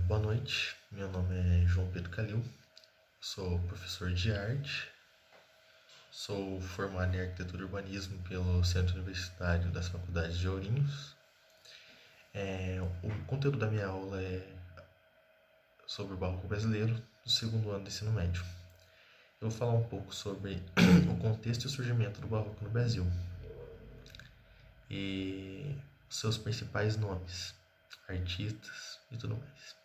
Boa noite, meu nome é João Pedro Calil, sou professor de arte, sou formado em arquitetura e urbanismo pelo Centro Universitário das Faculdades de Ourinhos. O conteúdo da minha aula é sobre o Barroco brasileiro do segundo ano do ensino médio. Eu vou falar um pouco sobre o contexto e o surgimento do Barroco no Brasil e seus principais nomes, artistas e tudo mais.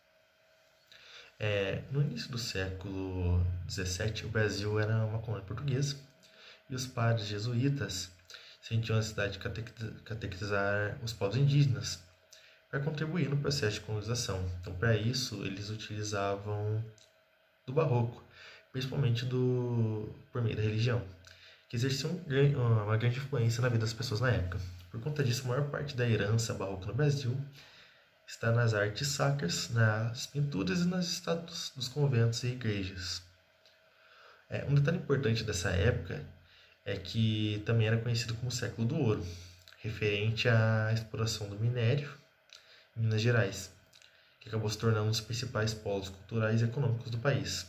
No início do século XVII, o Brasil era uma colônia portuguesa e os padres jesuítas sentiam a necessidade de catequizar os povos indígenas para contribuir no processo de colonização. Então, para isso, eles utilizavam do barroco, principalmente por meio da religião, que exercia uma grande influência na vida das pessoas na época. Por conta disso, a maior parte da herança barroca no Brasil está nas artes sacras, nas pinturas e nas estátuas dos conventos e igrejas. Um detalhe importante dessa época é que também era conhecido como século do ouro, referente à exploração do minério em Minas Gerais, que acabou se tornando um dos principais polos culturais e econômicos do país,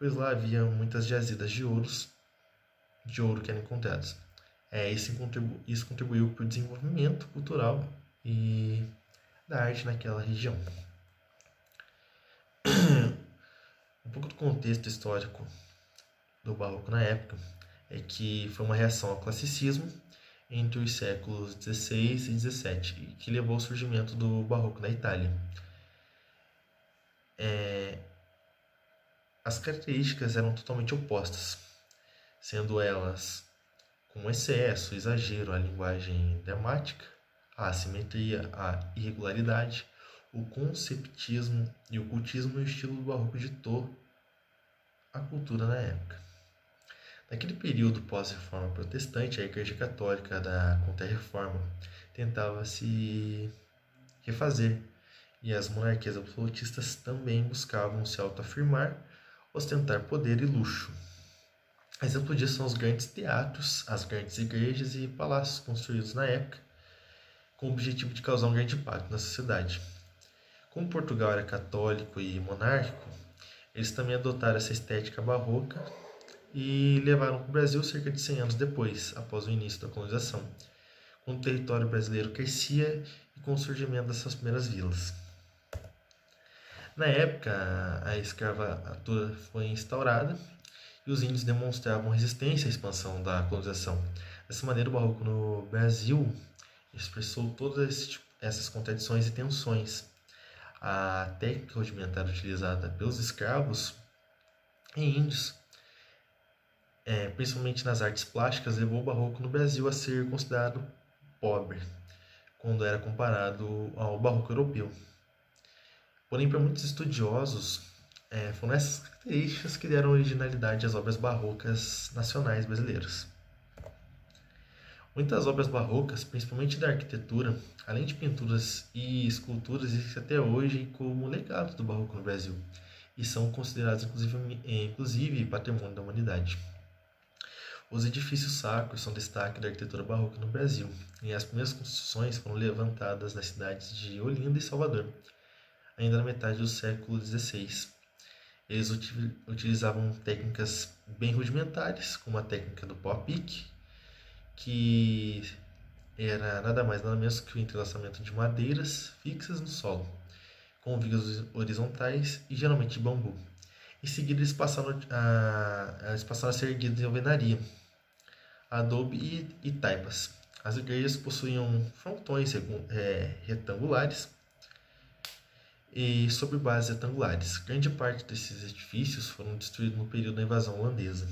pois lá havia muitas jazidas de ouro que eram encontradas. Isso contribuiu para o desenvolvimento cultural e da arte naquela região. Um pouco do contexto histórico do barroco na época é que foi uma reação ao classicismo entre os séculos XVI e XVII, que levou ao surgimento do barroco na Itália. As características eram totalmente opostas, sendo elas com excesso, exagero, a linguagem dramática, a assimetria, a irregularidade, o conceptismo e o cultismo no estilo do barroco ditou a cultura na época. Naquele período pós-reforma protestante, a Igreja Católica da Contra-Reforma tentava se refazer e as monarquias absolutistas também buscavam se autoafirmar, ostentar poder e luxo. Exemplo disso são os grandes teatros, as grandes igrejas e palácios construídos na época, com o objetivo de causar um grande impacto na sociedade. Como Portugal era católico e monárquico, eles também adotaram essa estética barroca e levaram para o Brasil cerca de 100 anos depois, após o início da colonização, quando o território brasileiro crescia e com o surgimento dessas primeiras vilas. Na época, a escravatura foi instaurada e os índios demonstravam resistência à expansão da colonização. Dessa maneira, o barroco no Brasil expressou todas essas contradições e tensões. A técnica rudimentar utilizada pelos escravos e índios, principalmente nas artes plásticas, levou o barroco no Brasil a ser considerado pobre, quando era comparado ao barroco europeu. Porém, para muitos estudiosos, foram essas características que deram originalidade às obras barrocas nacionais brasileiras. Muitas obras barrocas, principalmente da arquitetura, além de pinturas e esculturas, existem até hoje como legado do barroco no Brasil e são considerados inclusive patrimônio da humanidade. Os edifícios sacros são destaque da arquitetura barroca no Brasil e as primeiras construções foram levantadas nas cidades de Olinda e Salvador, ainda na metade do século XVI. Eles utilizavam técnicas bem rudimentares, como a técnica do pau a pique, que era nada mais nada menos que o entrelaçamento de madeiras fixas no solo, com vigas horizontais e geralmente de bambu. Em seguida, eles passaram a ser erguidos em alvenaria, adobe e taipas. As igrejas possuíam frontões retangulares e sobre bases retangulares. Grande parte desses edifícios foram destruídos no período da invasão holandesa.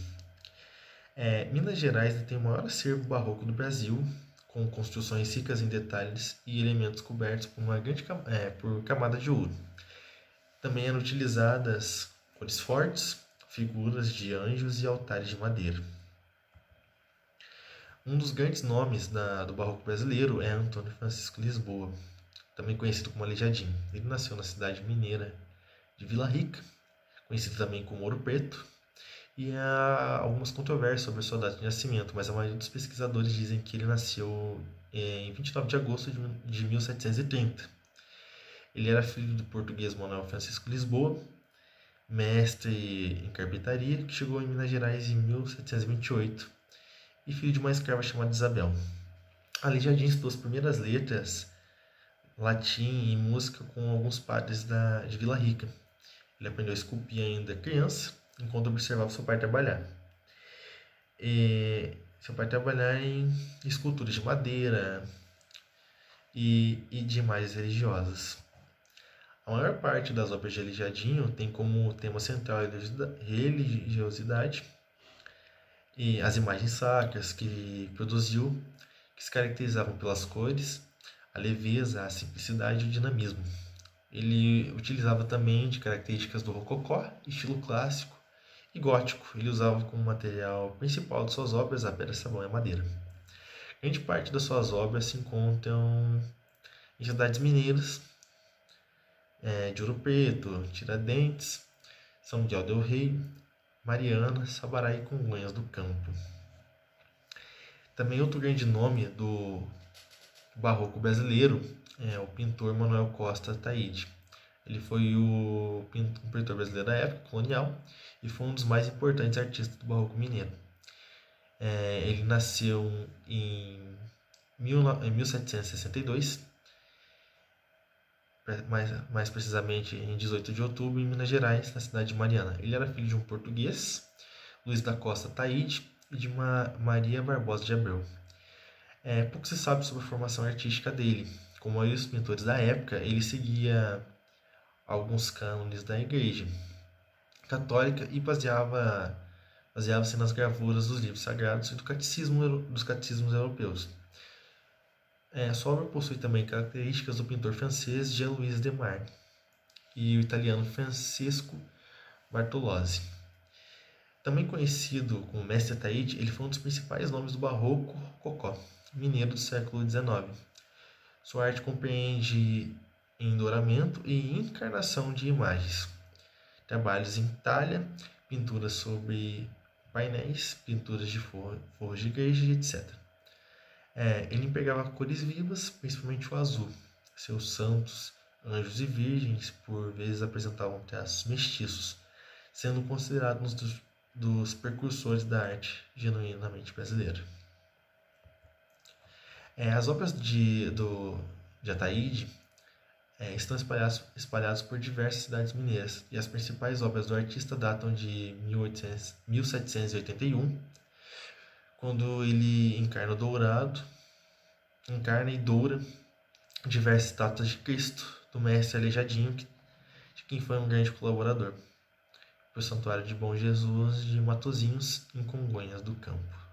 Minas Gerais tem o maior acervo barroco do Brasil, com construções ricas em detalhes e elementos cobertos por uma grande por camada de ouro. Também eram utilizadas cores fortes, figuras de anjos e altares de madeira. Um dos grandes nomes do barroco brasileiro é Antônio Francisco Lisboa, também conhecido como Aleijadinho. Ele nasceu na cidade mineira de Vila Rica, conhecida também como Ouro Preto, e há algumas controvérsias sobre a sua data de nascimento, mas a maioria dos pesquisadores dizem que ele nasceu em 29 de agosto de 1730. Ele era filho do português Manuel Francisco Lisboa, mestre em carpintaria, que chegou em Minas Gerais em 1728, e filho de uma escrava chamada Isabel. Aleijadinho estudou as primeiras letras, latim e música com alguns padres de Vila Rica. Ele aprendeu a esculpir ainda criança, enquanto observava seu pai trabalhar. Seu pai trabalhar em esculturas de madeira e de imagens religiosas. A maior parte das obras de Aleijadinho tem como tema central a religiosidade e as imagens sacras que produziu, que se caracterizavam pelas cores, a leveza, a simplicidade e o dinamismo. Ele utilizava também de características do rococó, estilo clássico e gótico. Ele usava como material principal de suas obras a pedra, sabão e a madeira. Grande parte das suas obras se encontram em cidades mineiras, de Ouro Preto, Tiradentes, São Miguel del Rei, Mariana, Sabará e Congonhas do Campo. Também outro grande nome do barroco brasileiro é o pintor Manuel Costa Taide. Ele foi um pintor brasileiro da época colonial e foi um dos mais importantes artistas do barroco mineiro. Ele nasceu em 1762, mais precisamente em 18 de outubro, em Minas Gerais, na cidade de Mariana. Ele era filho de um português, Luiz da Costa Taide, e de uma Maria Barbosa de Abreu. Pouco se sabe sobre a formação artística dele. Como os pintores da época, ele seguia alguns cânones da Igreja Católica e baseava-se nas gravuras dos livros sagrados e dos catecismos europeus. Sua obra possui também características do pintor francês Jean-Louis Demar e o italiano Francesco Bartolozzi. Também conhecido como Mestre Taide, ele foi um dos principais nomes do barroco rococó mineiro do século XIX. Sua arte compreende endouramento e encarnação de imagens, trabalhos em talha, pinturas sobre painéis, pinturas de forros de igreja, etc. Ele empregava cores vivas, principalmente o azul. Seus santos, anjos e virgens, por vezes apresentavam traços mestiços, sendo considerado um dos precursores da arte genuinamente brasileira. As obras de Ataíde estão espalhadas por diversas cidades mineiras, e as principais obras do artista datam de 1781, quando ele encarna e doura diversas estátuas de Cristo, do mestre Aleijadinho, de quem foi um grande colaborador, para o Santuário de Bom Jesus de Matozinhos, em Congonhas do Campo.